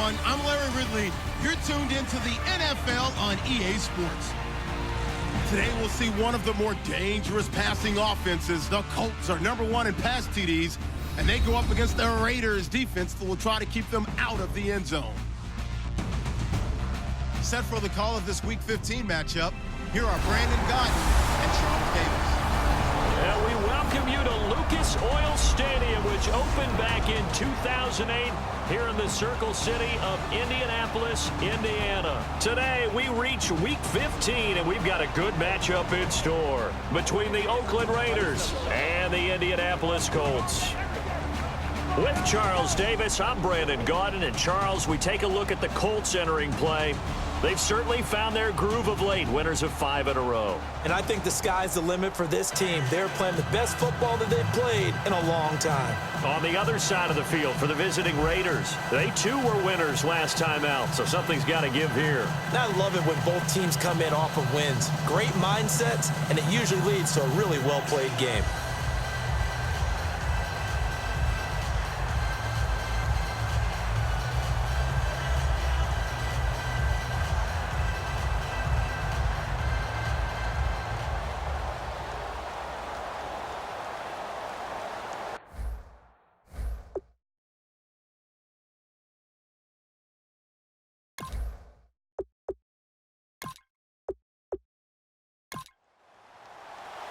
everyone. I'm Larry Ridley. You're tuned into the NFL on EA Sports. Today we'll see one of the more dangerous passing offenses. The Colts are #1 in pass TDs, and they go up against the Raiders defense that will try to keep them out of the end zone. Set for the call of this Week 15 matchup, here are Brandon Gotton and Charles Davis. And we welcome you to Lucas Oil Stadium, which opened back in 2008 here in the Circle City of Indianapolis, Indiana. Today, we reach Week 15, and we've got a good matchup in store between the Oakland Raiders and the Indianapolis Colts. With Charles Davis, I'm Brandon Gotton, and Charles, we take a look at the Colts entering play. They've certainly found their groove of late, winners of 5 in a row. And I think the sky's the limit for this team. They're playing the best football that they've played in a long time. On the other side of the field for the visiting Raiders, they too were winners last time out, so something's got to give here. And I love it when both teams come in off of wins. Great mindsets, and it usually leads to a really well-played game.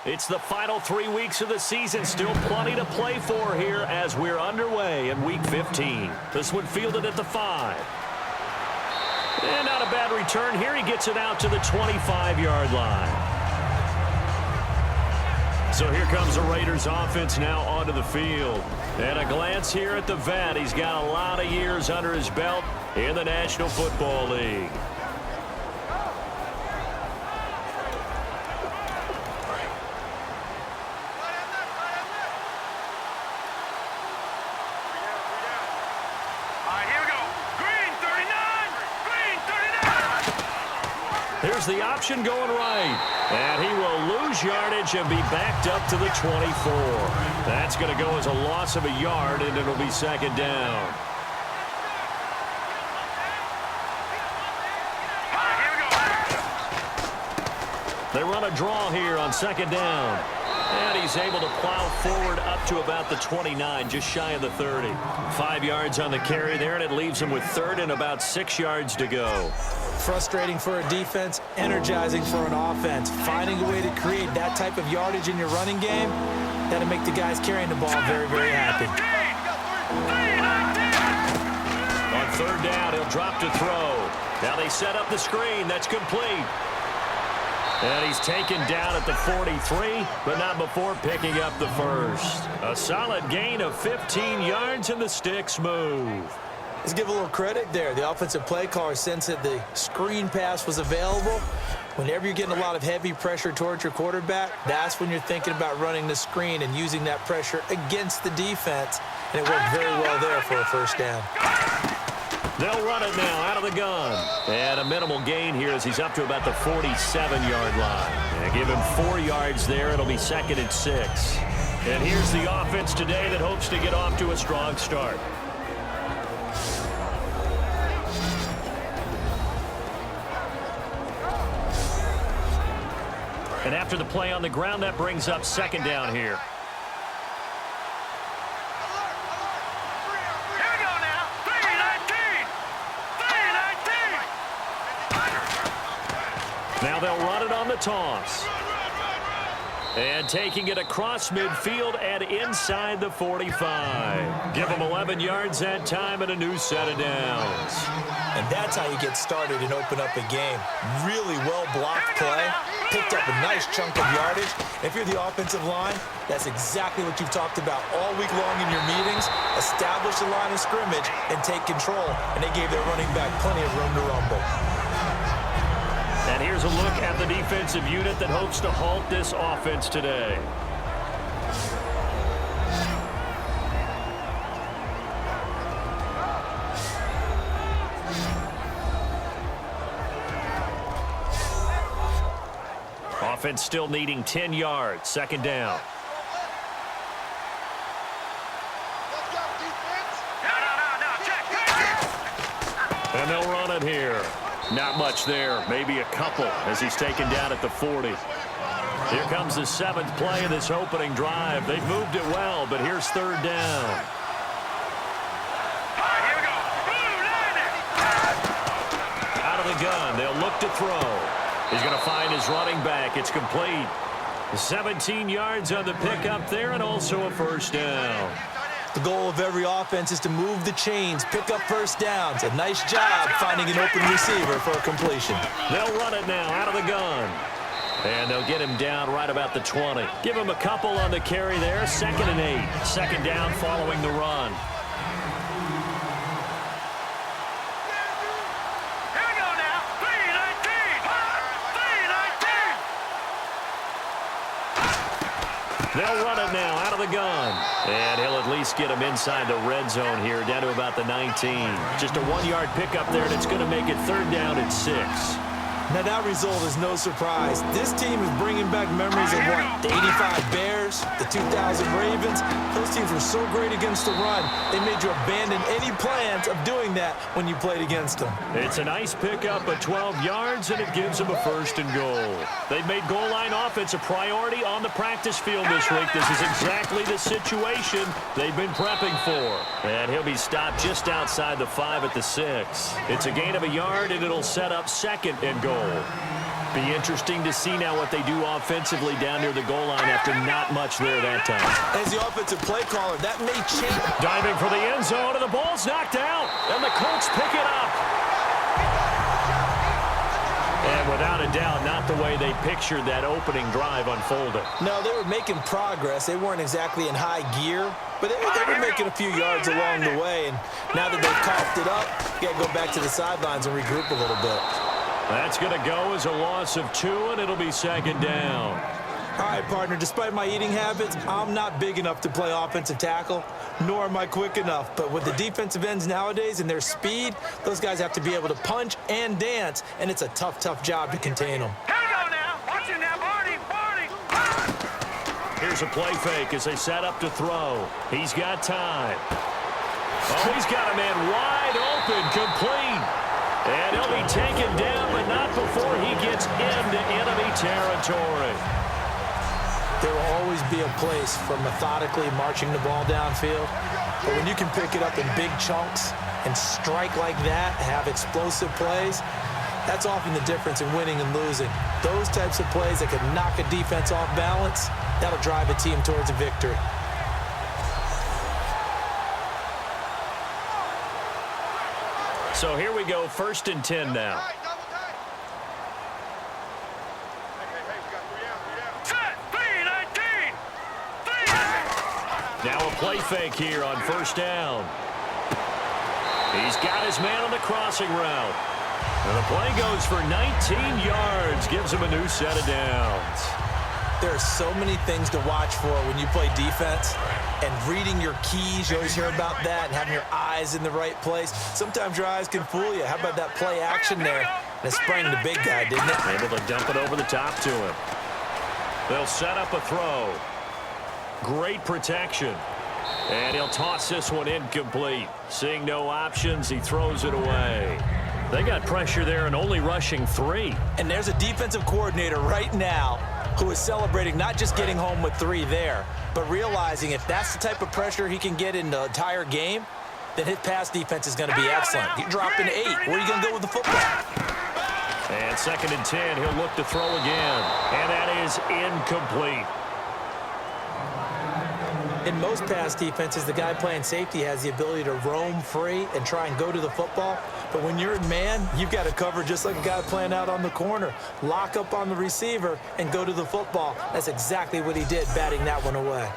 It's the final 3 weeks of the season. Still plenty to play for here as we're underway in Week 15. This one fielded at the 5. And not a bad return here. He gets it out to the 25-yard line. So here comes the Raiders offense now onto the field. And a glance here at the vet. He's got a lot of years under his belt in the National Football League. Here's the option going right. And he will lose yardage and be backed up to the 24. That's going to go as a loss of a yard, and it'll be second down. They run a draw here on second down. And he's able to plow forward up to about the 29, just shy of the 30. 5 yards on the carry there, and it leaves him with third and about 6 yards to go. Frustrating for a defense, energizing for an offense. Finding a way to create that type of yardage in your running game, that'll make the guys carrying the ball very, very happy. On third down, he'll drop to throw. Now they set up the screen. That's complete. And he's taken down at the 43, but not before picking up the first. A solid gain of 15 yards, and the sticks move. Let's give a little credit there. The offensive play caller sensed that the screen pass was available. Whenever you're getting a lot of heavy pressure towards your quarterback, that's when you're thinking about running the screen and using that pressure against the defense. And it worked very well there for a first down. They'll run it now out of the gun. And a minimal gain here as he's up to about the 47-yard line. And give him 4 yards there. It'll be second and 6. And here's the offense today that hopes to get off to a strong start. And after the play on the ground, that brings up second down here. Now they'll run it on the toss. And taking it across midfield and inside the 45. Give them 11 yards that time and a new set of downs. And that's how you get started and open up a game. Really well-blocked play. Picked up a nice chunk of yardage. If you're the offensive line, that's exactly what you've talked about all week long in your meetings. Establish the line of scrimmage and take control. And they gave their running back plenty of room to rumble. And here's a look at the defensive unit that hopes to halt this offense today. Offense still needing 10 yards. Second down. And they'll run it here. Not much there. Maybe a couple as he's taken down at the 40. Here comes the 7th play of this opening drive. They've moved it well, but here's 3rd down. Out of the gun. They'll look to throw. He's going to find his running back. It's complete. 17 yards on the pickup there and also a 1st down. The goal of every offense is to move the chains, pick up 1st downs. A nice job finding an open receiver for a completion. They'll run it now out of the gun. And they'll get him down right about the 20. Give him a couple on the carry there. 2nd and 8. 2nd down following the run. They'll run it now out of the gun. And he'll at least get him inside the red zone here, down to about the 19. Just a 1-yard pickup there, and it's going to make it 3rd down and 6. Now, that result is no surprise. This team is bringing back memories of what? The 85 Bears, the 2000 Ravens. Those teams were so great against the run, they made you abandon any plans of doing that when you played against them. It's a nice pickup of 12 yards, and it gives them a 1st and goal. They've made goal line offense a priority on the practice field this week. This is exactly the situation they've been prepping for. And he'll be stopped just outside the 5 at the 6. It's a gain of a yard, and it'll set up 2nd and goal. Be interesting to see now what they do offensively down near the goal line after not much there that time. As the offensive play caller, that may change. Diving for the end zone, and the ball's knocked out, and the Colts pick it up. And without a doubt, not the way they pictured that opening drive unfolding. No, they were making progress. They weren't exactly in high gear, but they were making a few yards along the way. And now that they've coughed it up, you got to go back to the sidelines and regroup a little bit. That's going to go as a loss of 2, and it'll be 2nd down. All right, partner, despite my eating habits, I'm not big enough to play offensive tackle, nor am I quick enough. But with the defensive ends nowadays and their speed, those guys have to be able to punch and dance, and it's a tough, tough job to contain them. Here we go now. Watch it now, Barney. Here's a play fake as they set up to throw. He's got time. Oh, he's got a man wide open, complete. And he'll be taken down, but not before he gets into enemy territory. There will always be a place for methodically marching the ball downfield. But when you can pick it up in big chunks and strike like that, have explosive plays, that's often the difference in winning and losing. Those types of plays that can knock a defense off balance, that'll drive a team towards a victory. So here we go, 1st and 10 now. Now a play fake here on 1st down. He's got his man on the crossing route. And the play goes for 19 yards, gives him a new set of downs. There are so many things to watch for when you play defense. And reading your keys, you always hear about that, and having your eyes in the right place. Sometimes your eyes can fool you. How about that play action there? And it sprang the big guy, didn't it? Able to dump it over the top to him. They'll set up a throw. Great protection. And he'll toss this one incomplete. Seeing no options, he throws it away. They got pressure there and only rushing 3. And there's a defensive coordinator right now who is celebrating not just getting home with 3 there, but realizing if that's the type of pressure he can get in the entire game, then his pass defense is going to be excellent. You're dropping 8. Where are you going to go with the football? And 2nd and 10, he'll look to throw again. And that is incomplete. In most pass defenses, the guy playing safety has the ability to roam free and try and go to the football. But when you're in man, you've got to cover just like a guy playing out on the corner. Lock up on the receiver and go to the football. That's exactly what he did, batting that one away.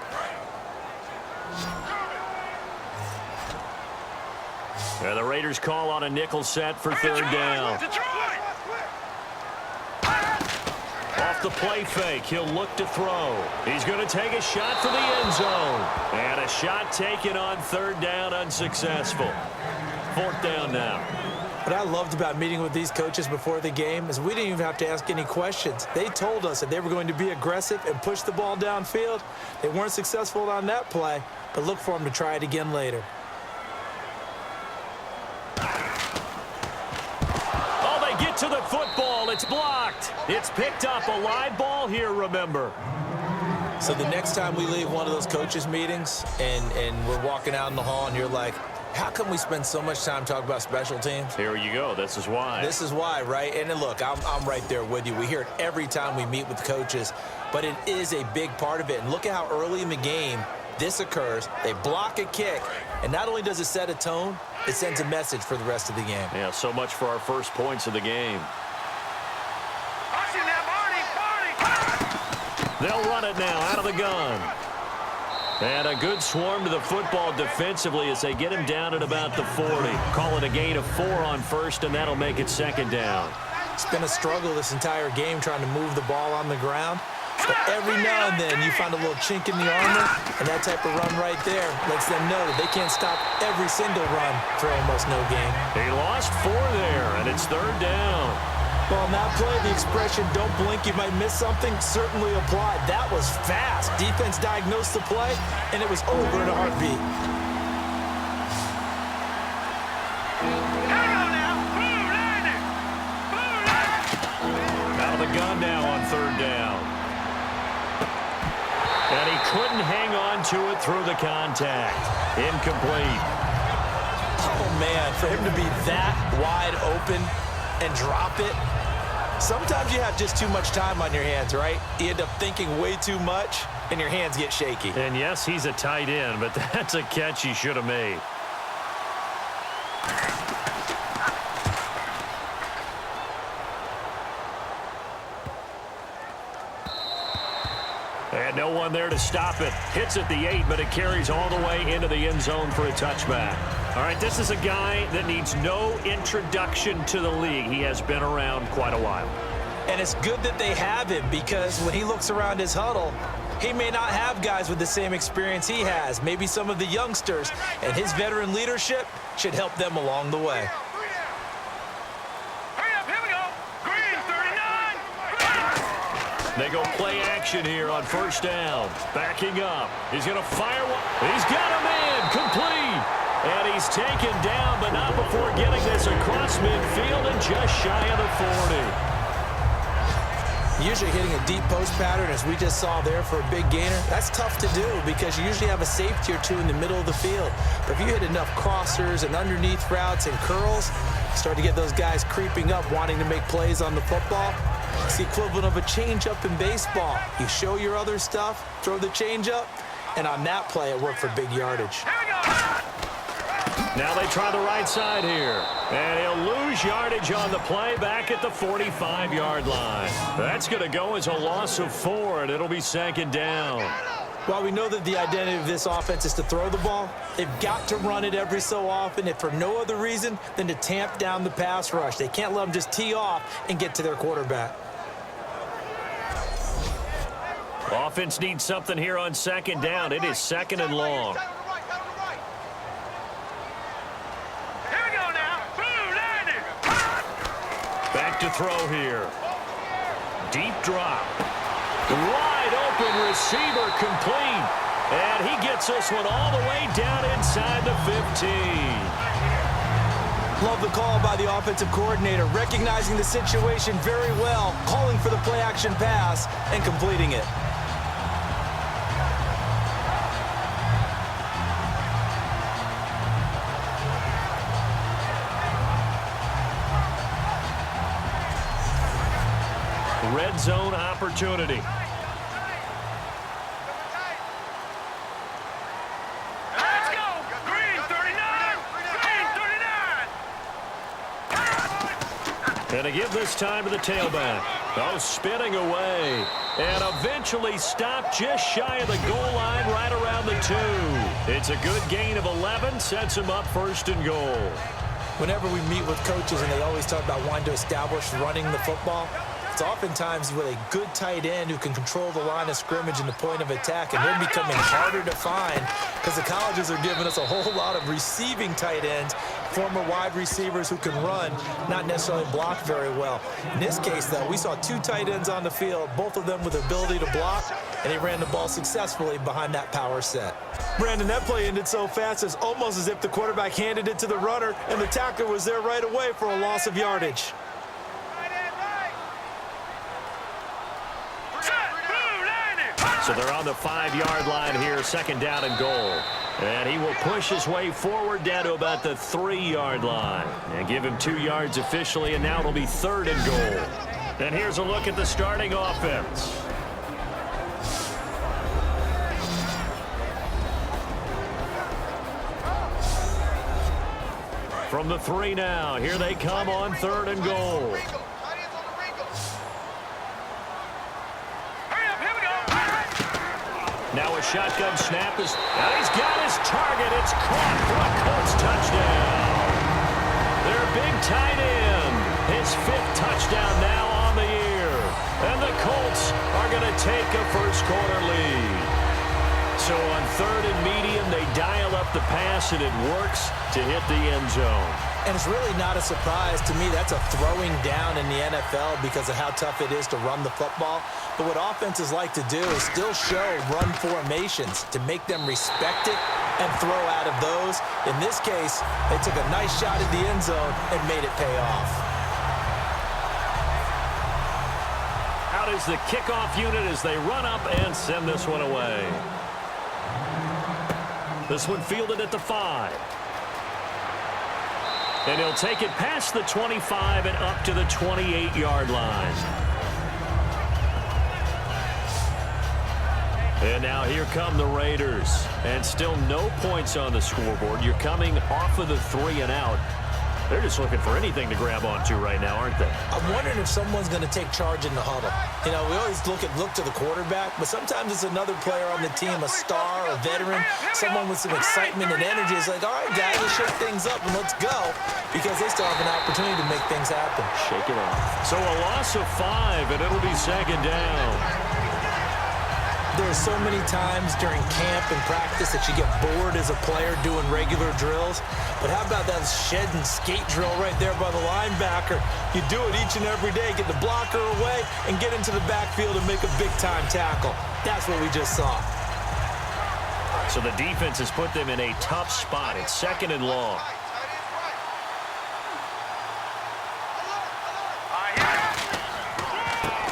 And the Raiders call on a nickel set for 3rd down. Off the play fake, he'll look to throw. He's going to take a shot for the end zone. And a shot taken on 3rd down, unsuccessful. 4th down now. What I loved about meeting with these coaches before the game is we didn't even have to ask any questions. They told us that they were going to be aggressive and push the ball downfield. They weren't successful on that play, but look for them to try it again later. to the football. It's blocked. It's picked up. A live ball here, remember. So the next time we leave one of those coaches' meetings and we're walking out in the hall and you're like, how come we spend so much time talking about special teams? Here you go. This is why. This is why, right? And then look, I'm right there with you. We hear it every time we meet with coaches, but it is a big part of it. And look at how early in the game this occurs. They block a kick, and not only does it set a tone, it sends a message for the rest of the game. Yeah, so much for our first points of the game. They'll run it now out of the gun. And a good swarm to the football defensively as they get him down at about the 40. Call it a gain of 4 on first, and that'll make it second down. It's been a struggle this entire game trying to move the ball on the ground. But every now and then you find a little chink in the armor, and that type of run right there lets them know that they can't stop every single run for almost no gain. They lost 4 there, and it's third down. Well, on that play, the expression, don't blink, you might miss something, certainly applied. That was fast. Defense diagnosed the play, and it was over in a heartbeat. Out of the gun now on third down. And he couldn't hang on to it through the contact. Incomplete. Oh, man, for him to be that wide open and drop it. Sometimes you have just too much time on your hands, right? You end up thinking way too much, and your hands get shaky. And yes, he's a tight end, but that's a catch he should have made. And no one there to stop it. Hits at the 8, but it carries all the way into the end zone for a touchback. All right, this is a guy that needs no introduction to the league. He has been around quite a while. And it's good that they have him because when he looks around his huddle, he may not have guys with the same experience he has, maybe some of the youngsters, and his veteran leadership should help them along the way. They go play action here on first down. Backing up. He's going to fire one. He's got a man. Complete. And he's taken down, but not before getting this across midfield and just shy of the 40. Usually hitting a deep post pattern, as we just saw there for a big gainer, that's tough to do because you usually have a safety or two in the middle of the field. But if you hit enough crossers and underneath routes and curls, you start to get those guys creeping up, wanting to make plays on the football. It's the equivalent of a changeup in baseball. You show your other stuff, throw the changeup, and on that play, it worked for big yardage. Now they try the right side here. And he'll lose yardage on the play back at the 45-yard line. That's going to go as a loss of 4, and it'll be second down. While we know that the identity of this offense is to throw the ball, they've got to run it every so often, if for no other reason than to tamp down the pass rush. They can't let them just tee off and get to their quarterback. Offense needs something here on second down. It is second and long. Back to throw here. Deep drop. Wide open receiver complete. And he gets this one all the way down inside the 15. Love the call by the offensive coordinator, recognizing the situation very well, calling for the play-action pass, and completing it. Red zone opportunity. Let's go! Green 39! Green 39! And to give this time to the tailback. Oh, spinning away. And eventually stopped just shy of the goal line right around the 2. It's a good gain of 11. Sets him up first and goal. Whenever we meet with coaches and they always talk about wanting to establish running the football, it's oftentimes with a good tight end who can control the line of scrimmage and the point of attack, and they're becoming harder to find because the colleges are giving us a whole lot of receiving tight ends, former wide receivers who can run, not necessarily block very well. In this case, though, we saw 2 tight ends on the field, both of them with the ability to block, and he ran the ball successfully behind that power set. Brandon, that play ended so fast, it's almost as if the quarterback handed it to the runner, and the tackler was there right away for a loss of yardage. So they're on the 5-yard line here, second down and goal. And he will push his way forward down to about the 3-yard line. And give him 2 yards officially, and now it'll be third and goal. And here's a look at the starting offense. From the 3 now, here they come on third and goal. Now a shotgun snap is, and he's got his target. It's caught for a Colts touchdown. Their big tight end, his 5th touchdown now on the year. And the Colts are going to take a first-quarter lead. So on third and medium, they dial up the pass, and it works to hit the end zone. And it's really not a surprise to me. That's a throwing down in the NFL because of how tough it is to run the football. But what offenses like to do is still show run formations to make them respect it and throw out of those. In this case, they took a nice shot at the end zone and made it pay off. Out is the kickoff unit as they run up and send this one away. This one fielded at the 5. And he'll take it past the 25 and up to the 28-yard line. And now here come the Raiders. And still no points on the scoreboard. You're coming off of the 3 and out. They're just looking for anything to grab onto right now, aren't they? I'm wondering if someone's going to take charge in the huddle. You know, we always look to the quarterback, but sometimes it's another player on the team, a star, a veteran, someone with some excitement and energy. It's like, all right, guys, let's shake things up and let's go, because they still have an opportunity to make things happen. Shake it off. So a loss of 5, and it'll be second down. There's so many times during camp and practice that you get bored as a player doing regular drills. But how about that shed and skate drill right there by the linebacker? You do it each and every day. Get the blocker away and get into the backfield and make a big-time tackle. That's what we just saw. So the defense has put them in a tough spot. It's second and long.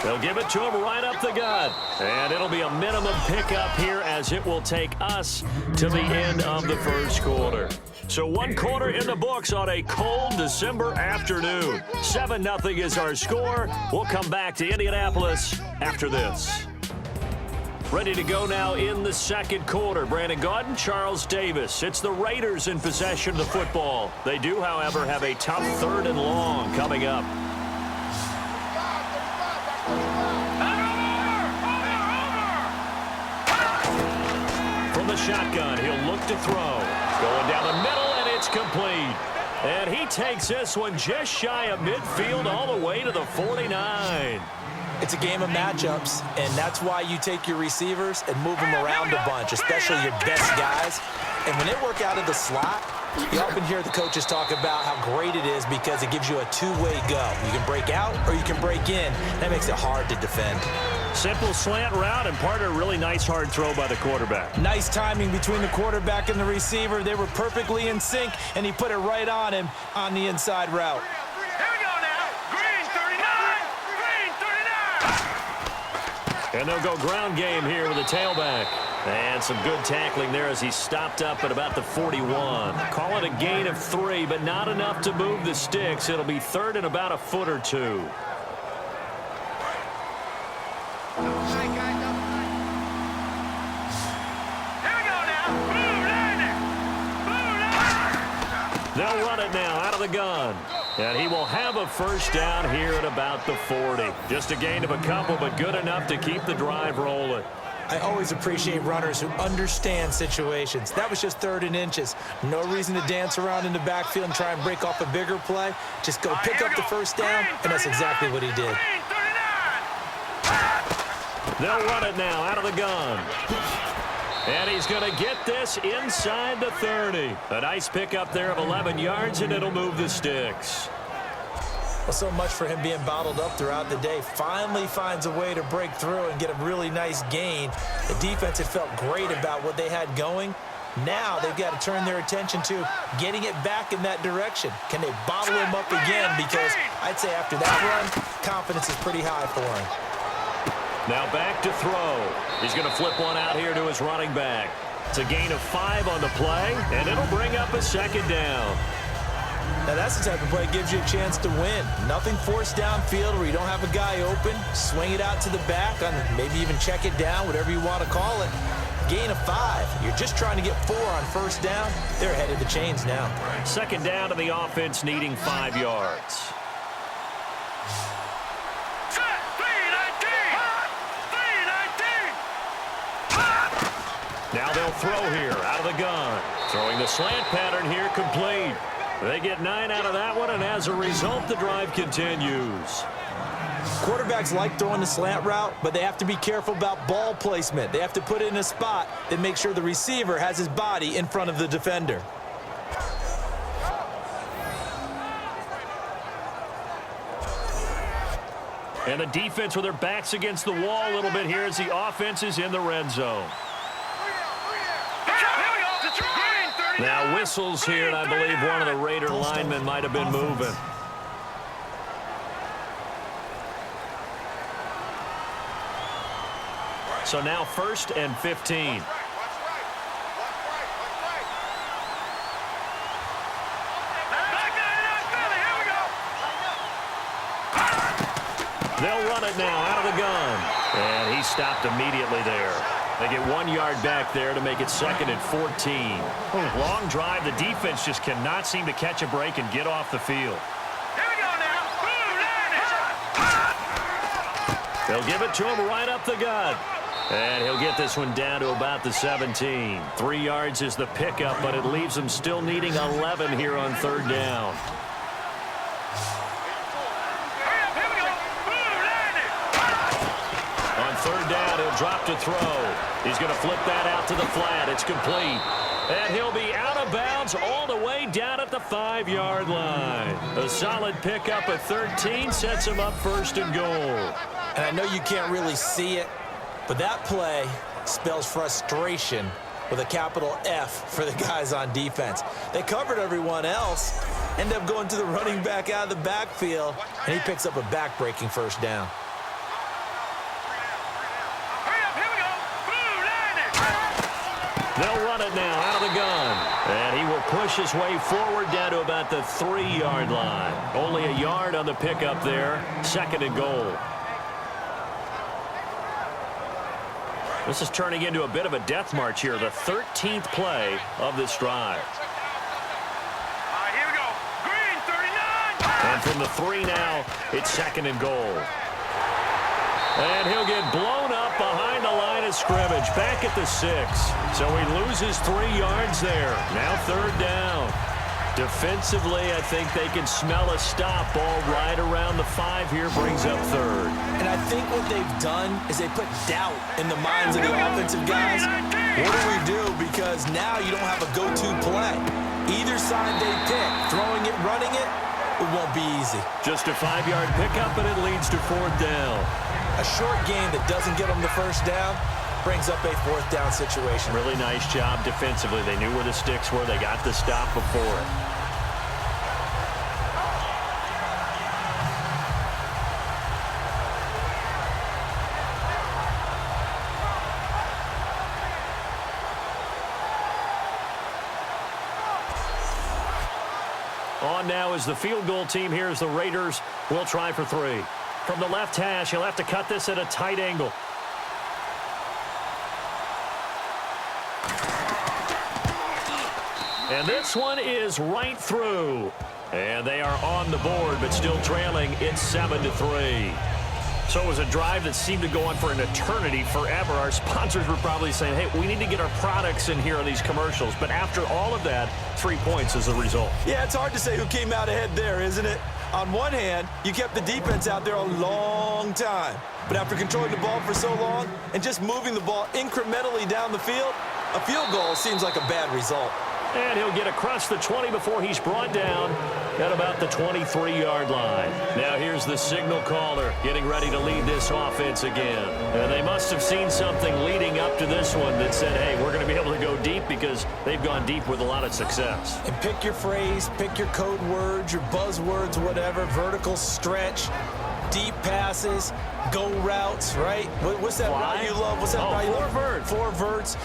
They'll give it to him right up the gut. And it'll be a minimum pickup here as it will take us to the end of the first quarter. So 1 quarter in the books on a cold December afternoon. 7-0 is our score. We'll come back to Indianapolis after this. Ready to go now in the second quarter. Brandon Gaudin, Charles Davis. It's the Raiders in possession of the football. They do, however, have a tough third and long coming up. Shotgun, he'll look to throw. Going down the middle, and it's complete. And he takes this one just shy of midfield all the way to the 49. It's a game of matchups, and that's why you take your receivers and move them around a bunch, especially your best guys. And when they work out of the slot, you often hear the coaches talk about how great it is because it gives you a two-way go. You can break out or you can break in. That makes it hard to defend. Simple slant route, and part of a really nice hard throw by the quarterback. Nice timing between the quarterback and the receiver. They were perfectly in sync, and he put it right on him on the inside route. Here we go now. Green 39. Green 39. And they'll go ground game here with a tailback. And some good tackling there as he stopped up at about the 41. Call it a gain of 3, but not enough to move the sticks. It'll be third and about a foot or 2. They'll run it now out of the gun. And he will have a first down here at about the 40. Just a gain of a couple, but good enough to keep the drive rolling. I always appreciate runners who understand situations. That was just third and inches. No reason to dance around in the backfield and try and break off a bigger play. Just go pick up the first down, and that's exactly what he did. They'll run it now out of the gun. And he's going to get this inside the 30. A nice pickup there of 11 yards, and it'll move the sticks. Well, so much for him being bottled up throughout the day. Finally finds a way to break through and get a really nice gain. The defense had felt great about what they had going. Now they've got to turn their attention to getting it back in that direction. Can they bottle him up again? Because I'd say after that run, confidence is pretty high for him. Now back to throw. He's going to flip one out here to his running back. It's a gain of 5 on the play, and it'll bring up a second down. Now that's the type of play that gives you a chance to win. Nothing forced downfield where you don't have a guy open. Swing it out to the back, on maybe even check it down, whatever you want to call it. Gain of 5. You're just trying to get 4 on first down. They're ahead of the chains now. Second down to the offense, needing 5 yards. Set, 3-19. 3-19. Now they'll throw here out of the gun. Throwing the slant pattern here, complete. They get 9 out of that one, and as a result, the drive continues. Quarterbacks like throwing the slant route, but they have to be careful about ball placement. They have to put it in a spot that makes sure the receiver has his body in front of the defender. And the defense with their backs against the wall a little bit here as the offense is in the red zone. Now whistles here, and I believe one of the Raider linemen might have been moving. So now 1st and 15. They'll run it now out of the gun. And he stopped immediately there. They get 1 yard back there to make it 2nd and 14. Long drive. The defense just cannot seem to catch a break and get off the field. Here we go now. They'll give it to him right up the gut. And he'll get this one down to about the 17. 3 yards is the pickup, but it leaves them still needing 11 here on 3rd down. On 3rd down, he'll drop to throw. He's going to flip that out to the flat. It's complete. And he'll be out of bounds all the way down at the 5-yard line. A solid pickup at 13 sets him up 1st and goal. And I know you can't really see it, but that play spells frustration with a capital F for the guys on defense. They covered everyone else, end up going to the running back out of the backfield, and he picks up a back-breaking 1st down. They'll run it now out of the gun. And he will push his way forward down to about the 3-yard line. Only a yard on the pickup there. 2nd and goal. This is turning into a bit of a death march here. The 13th play of this drive. Here we go. Green, 39. And from the 3 now, it's 2nd and goal. And he'll get blown up behind the line of scrimmage, back at the 6. So he loses 3 yards there. Now 3rd down. Defensively, I think they can smell a stop. Ball right around the 5 here, brings up 3rd. And I think what they've done is they put doubt in the minds of the offensive guys. What do we do? Because now you don't have a go-to play. Either side they pick, throwing it, running it, it won't be easy. Just a 5-yard pickup, and it leads to 4th down. A short game that doesn't get them the 1st down brings up a 4th down situation. Really nice job defensively. They knew where the sticks were. They got the stop before it. On now is the field goal team. Here's the Raiders. We'll try for 3. From the left hash, he'll have to cut this at a tight angle. And this one is right through. And they are on the board, but still trailing. It's 7-3. So it was a drive that seemed to go on for an eternity, forever. Our sponsors were probably saying, hey, we need to get our products in here on these commercials. But after all of that, 3 points is the result. Yeah, it's hard to say who came out ahead there, isn't it? On one hand, you kept the defense out there a long time. But after controlling the ball for so long and just moving the ball incrementally down the field, a field goal seems like a bad result. And he'll get across the 20 before he's brought down at about the 23-yard line. Now here's the signal caller getting ready to lead this offense again. And they must have seen something leading up to this one that said, hey, we're going to be able to go deep because they've gone deep with a lot of success. And pick your phrase, pick your code words, your buzzwords, whatever, vertical stretch. deep passes, go routes, right? What's that Fly? route you love? What's that route you four love? verts. Four verts.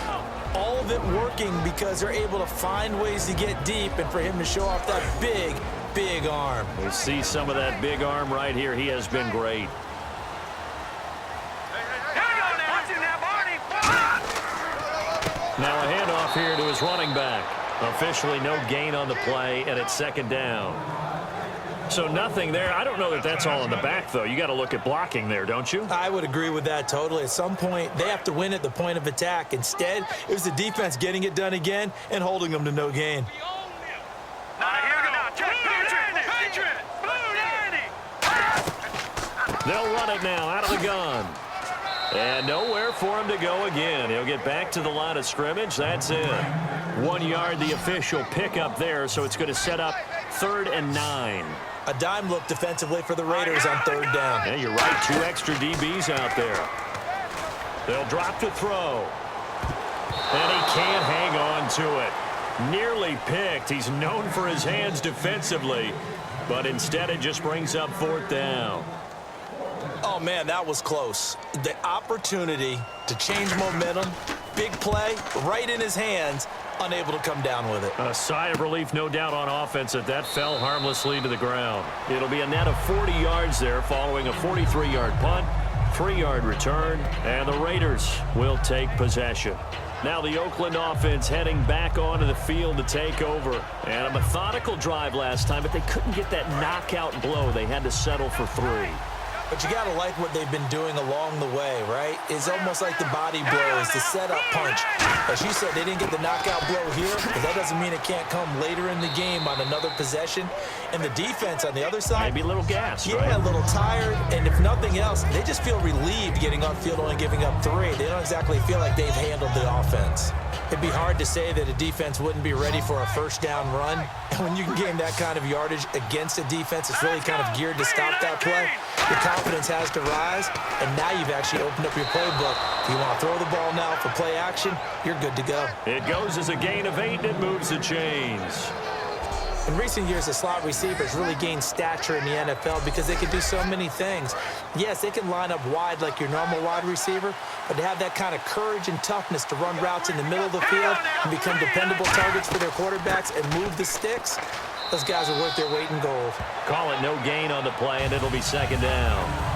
All of it working because they're able to find ways to get deep and for him to show off that big, big arm. We see some of that big arm right here. He has been great. Here we go now. Watch him now, Barney. Now a handoff here to his running back. Officially no gain on the play, and it's second down. So nothing there. I don't know that that's all in the back, though. You got to look at blocking there, don't you? I would agree with that totally. At some point, they have to win at the point of attack. Instead, it was the defense getting it done again and holding them to no gain. Now, here we go. Now, check. Patriot. Blue Danny. They'll run it now out of the gun. And nowhere for him to go again. He'll get back to the line of scrimmage. That's it. 1 yard, the official pickup there, so it's going to set up 3rd and 9. A dime look defensively for the Raiders on 3rd down. Yeah, you're right. 2 extra DBs out there. They'll drop to throw. And he can't hang on to it. Nearly picked. He's known for his hands defensively, but instead it just brings up 4th down. Oh, man, that was close. The opportunity to change momentum, big play, right in his hands, unable to come down with it. A sigh of relief, no doubt, on offense that fell harmlessly to the ground. It'll be a net of 40 yards there following a 43-yard punt, 3-yard return, and the Raiders will take possession. Now the Oakland offense heading back onto the field to take over. And a methodical drive last time, but they couldn't get that knockout blow. They had to settle for 3. But you got to like what they've been doing along the way, right? It's almost like the body blows, the setup punch. As you said, they didn't get the knockout blow here, but that doesn't mean it can't come later in the game on another possession. And the defense on the other side, Maybe a little gas, yeah, right? a little tired. And if nothing else, they just feel relieved getting on field only giving up 3. They don't exactly feel like they've handled the offense. It'd be hard to say that a defense wouldn't be ready for a first down run. And when you can gain that kind of yardage against a defense, it's really kind of geared to stop that play. Your confidence has to rise, and now you've actually opened up your playbook. If you want to throw the ball now for play action, you're good to go. It goes as a gain of 8, and it moves the chains. In recent years, the slot receivers really gained stature in the NFL because they can do so many things. Yes, they can line up wide like your normal wide receiver, but to have that kind of courage and toughness to run routes in the middle of the field and become dependable targets for their quarterbacks and move the sticks, those guys are worth their weight in gold. Call it no gain on the play, and it'll be second down.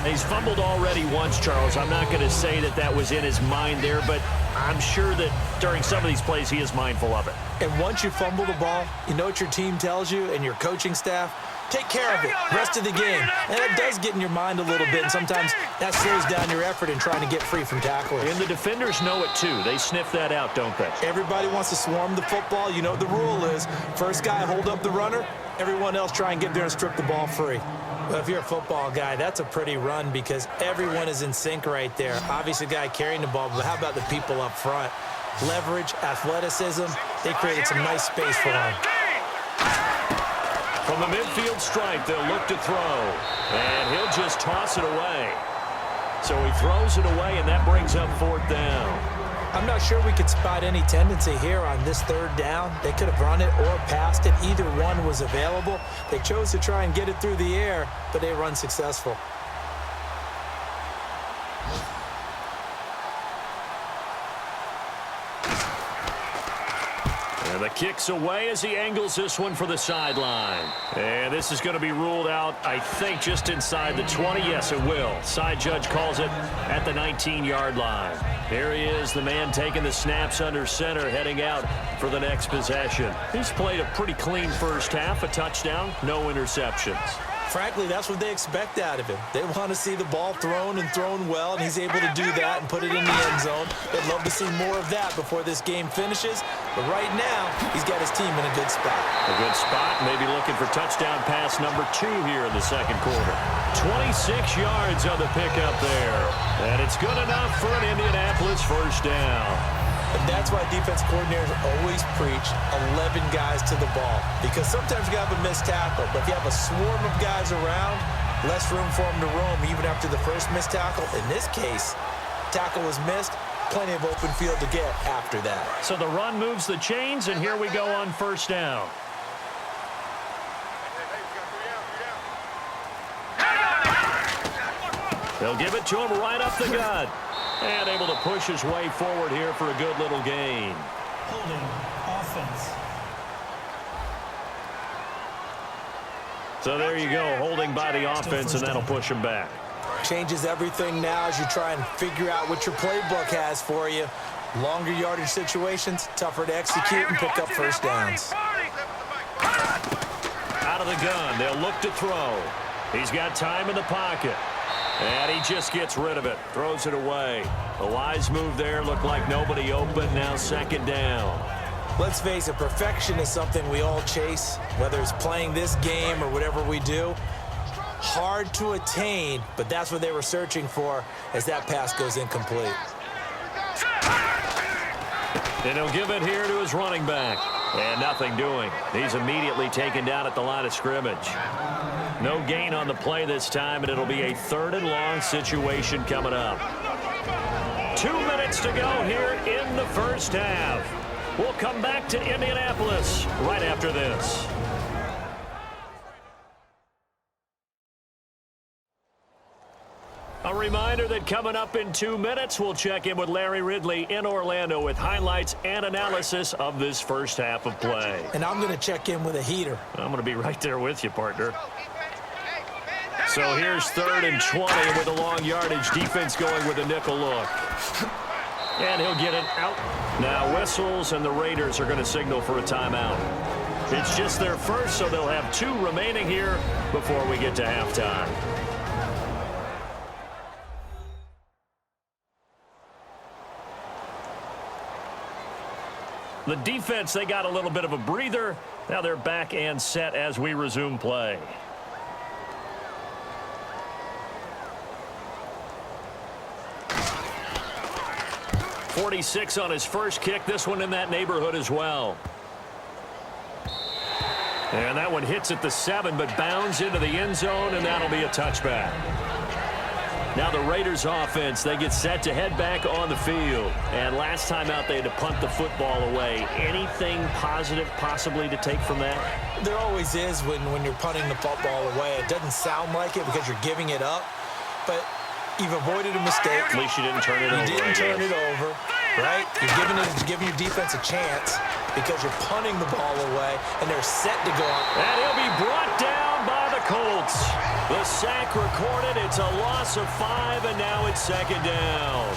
He's fumbled already once, Charles. I'm not going to say that was in his mind there, but I'm sure that during some of these plays he is mindful of it. And once you fumble the ball, you know what your team tells you and your coaching staff? Take care of it, rest of the game. And that does get in your mind a little bit, and sometimes that slows down your effort in trying to get free from tacklers. And the defenders know it, too. They sniff that out, don't they? Everybody wants to swarm the football. You know what the rule is. First guy hold up the runner, everyone else try and get there and strip the ball free. Well, if you're a football guy, that's a pretty run because everyone is in sync right there. Obviously, the guy carrying the ball, but how about the people up front? Leverage, athleticism, they created some nice space for him. From the midfield stripe, they'll look to throw. And he'll just toss it away. So he throws it away, and that brings up 4th down. I'm not sure we could spot any tendency here on this 3rd down. They could have run it or passed it. Either one was available. They chose to try and get it through the air, but they were unsuccessful. And the kick's away as he angles this one for the sideline. And this is going to be ruled out, I think, just inside the 20. Yes, it will. Side judge calls it at the 19-yard line. Here he is, the man taking the snaps under center, heading out for the next possession. He's played a pretty clean first half, a touchdown, no interceptions. Frankly, that's what they expect out of him. They want to see the ball thrown and thrown well, and he's able to do that and put it in the end zone. They'd love to see more of that before this game finishes. But right now, he's got his team in a good spot. A good spot, maybe looking for touchdown pass number 2 here in the second quarter. 26 yards on the pickup there. And it's good enough for an Indianapolis first down. And that's why defense coordinators always preach 11 guys to the ball. Because sometimes you have a missed tackle, but if you have a swarm of guys around, less room for them to roam even after the first missed tackle. In this case, tackle was missed, plenty of open field to get after that. So the run moves the chains, and here we go on first down. They'll give it to him right up the gut. And able to push his way forward here for a good little gain. Holding offense. So there you go, holding by the offense, and that'll push him back. Changes everything now as you try and figure out what your playbook has for you. Longer yardage situations, tougher to execute and pick up first downs. Out of the gun, they'll look to throw. He's got time in the pocket. And he just gets rid of it, throws it away. A wise move there, looked like nobody open, now second down. Let's face it, perfection is something we all chase, whether it's playing this game or whatever we do. Hard to attain, but that's what they were searching for as that pass goes incomplete. And he'll give it here to his running back. And nothing doing. He's immediately taken down at the line of scrimmage. No gain on the play this time, and it'll be a 3rd and long situation coming up. 2 minutes to go here in the first half. We'll come back to Indianapolis right after this. A reminder that coming up in 2 minutes, we'll check in with Larry Ridley in Orlando with highlights and analysis of this first half of play. And I'm going to check in with a heater. I'm going to be right there with you, partner. So here's 3rd and 20 with a long yardage. Defense going with a nickel look. And he'll get it out. Now whistles, and the Raiders are going to signal for a timeout. It's just their first, so they'll have 2 remaining here before we get to halftime. The defense, they got a little bit of a breather. Now they're back and set as we resume play. .46 on his first kick. This one in that neighborhood as well. And that one hits at the 7, but bounds into the end zone, and that'll be a touchback. Now the Raiders offense, they get set to head back on the field. And last time out, they had to punt the football away. Anything positive possibly to take from that? There always is when you're punting the football away. It doesn't sound like it because you're giving it up, but you've avoided a mistake. At least you didn't turn it over. You didn't turn it over, right? You're giving your defense a chance because you're punting the ball away, and they're set to go on. And he'll be brought down by the Colts. The sack recorded. It's a loss of 5, and now it's second down.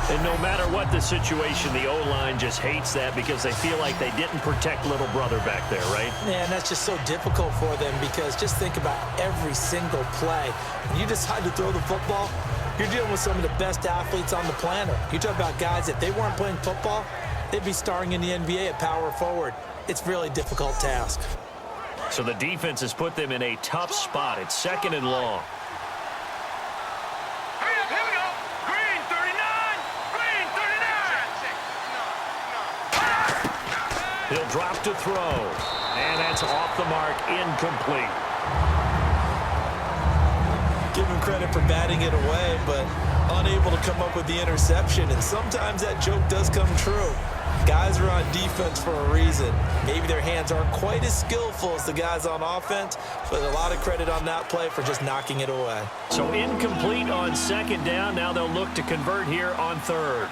And no matter what the situation, the O-line just hates that because they feel like they didn't protect little brother back there, right? Yeah, and that's just so difficult for them because just think about every single play. When you decide to throw the football, you're dealing with some of the best athletes on the planet. You talk about guys, if they weren't playing football, they'd be starring in the NBA at power forward. It's a really difficult task. So the defense has put them in a tough spot. It's 2nd and long. Here we go. Green 39. Green 39. He'll drop to throw. And that's off the mark, incomplete. Give him credit for batting it away, but unable to come up with the interception. And sometimes that joke does come true. Guys are on defense for a reason. Maybe their hands aren't quite as skillful as the guys on offense, but a lot of credit on that play for just knocking it away. So incomplete on 2nd down. Now they'll look to convert here on 3rd.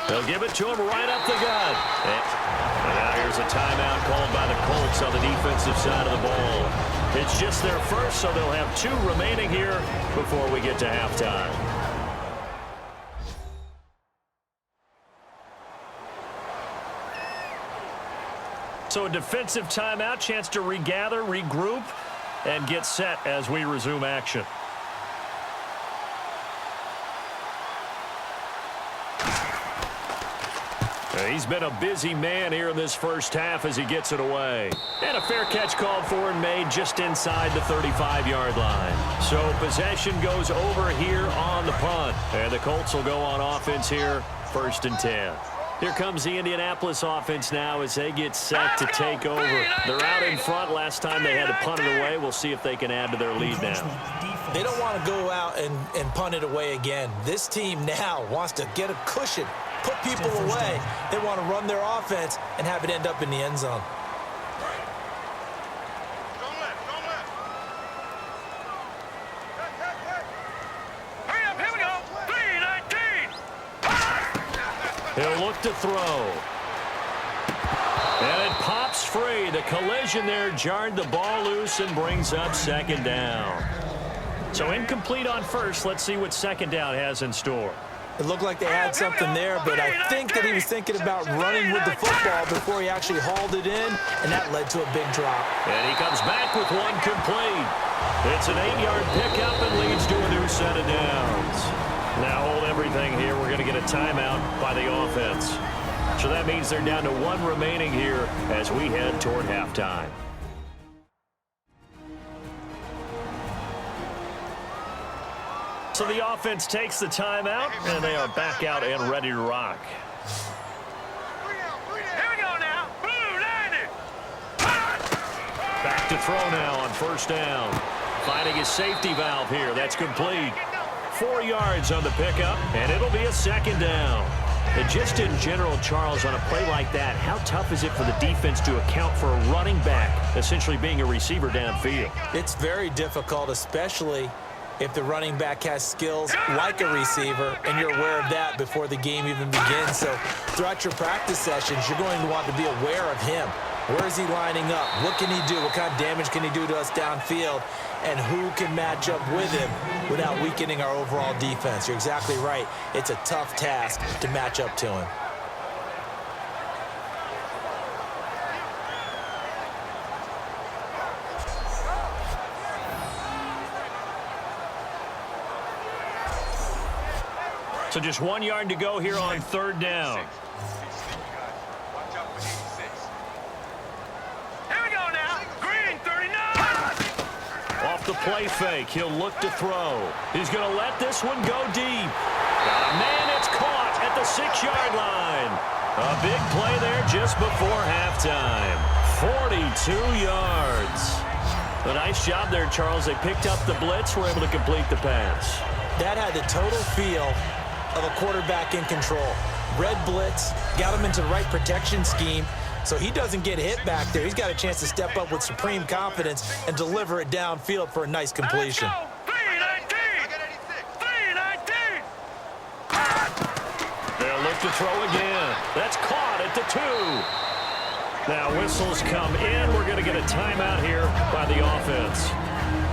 They'll give it to him right up the gut. And now here's a timeout called by the Colts on the defensive side of the ball. It's just their first, so they'll have 2 remaining here before we get to halftime. So a defensive timeout, chance to regather, regroup, and get set as we resume action. He's been a busy man here in this first half as he gets it away. And a fair catch called for and made just inside the 35-yard line. So possession goes over here on the punt. And the Colts will go on offense here, 1st and 10. Here comes the Indianapolis offense now as they get set to take over. They're out in front. Last time they had to punt it away. We'll see if they can add to their lead now. They don't want to go out and punt it away again. This team now wants to get a cushion, put people away. They want to run their offense and have it end up in the end zone. He'll look to throw. And it pops free. The collision there jarred the ball loose and brings up second down. So incomplete on first. Let's see what second down has in store. It looked like they had something there, but I think that he was thinking about running with the football before he actually hauled it in, and that led to a big drop. And he comes back with one complete. It's an 8-yard pickup and leads to a new set of downs. Now hold everything here. We're going to get a timeout by the offense. So that means they're down to one remaining here as we head toward halftime. So the offense takes the timeout, and they are back out and ready to rock. Here we go now. Blue 90. Back to throw now on first down. Finding his safety valve here. That's complete. 4 yards on the pickup, and it'll be a second down. And just in general, Charles, on a play like that, how tough is it for the defense to account for a running back essentially being a receiver downfield? It's very difficult, especially if the running back has skills like a receiver, and you're aware of that before the game even begins. So throughout your practice sessions, you're going to want to be aware of him. Where is he lining up? What can he do? What kind of damage can he do to us downfield? And who can match up with him without weakening our overall defense? You're exactly right. It's a tough task to match up to him. So just 1 yard to go here on third down. Here we go now. Green 39. Off the play fake, he'll look to throw. He's going to let this one go deep. Man, it's caught at the 6-yard line. A big play there just before halftime. 42 yards. A nice job there, Charles. They picked up the blitz, were able to complete the pass. That had the total feel of a quarterback in control. Red blitz, got him into the right protection scheme, so he doesn't get hit back there. He's got a chance to step up with supreme confidence and deliver it downfield for a nice completion. Let's go. 319. 319. They'll look to throw again. That's caught at the 2. Now whistles come in. We're going to get a timeout here by the offense.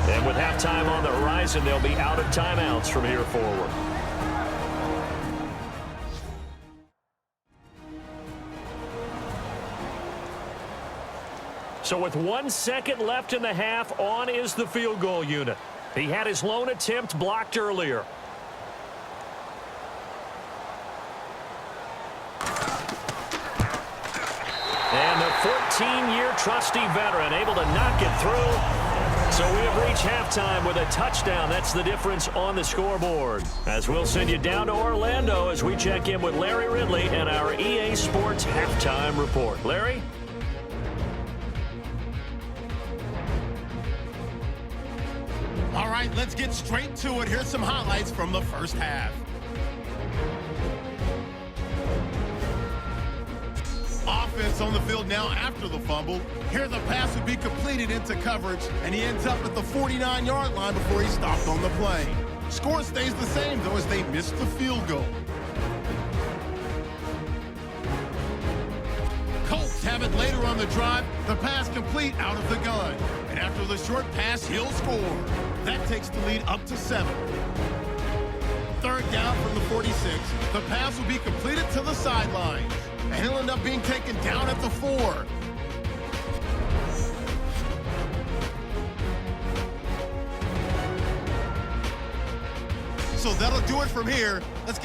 And with halftime on the horizon, they'll be out of timeouts from here forward. So with 1 second left in the half, on is the field goal unit. He had his lone attempt blocked earlier. And the 14-year trusty veteran able to knock it through. So we have reached halftime with a touchdown. That's the difference on the scoreboard. As we'll send you down to Orlando as we check in with Larry Ridley and our EA Sports Halftime Report. Larry? All right, let's get straight to it. Here's some highlights from the first half. Offense on the field now after the fumble. Here the pass would be completed into coverage, and he ends up at the 49-yard line before he stopped on the play. Score stays the same, though, as they missed the field goal. Colts have it later on the drive. The pass complete out of the gun. And after the short pass, he'll score. That takes the lead up to 7. Third down from the 46. The pass will be completed to the sidelines. And he'll end up being taken down at the 4. So that'll do it from here. Let's get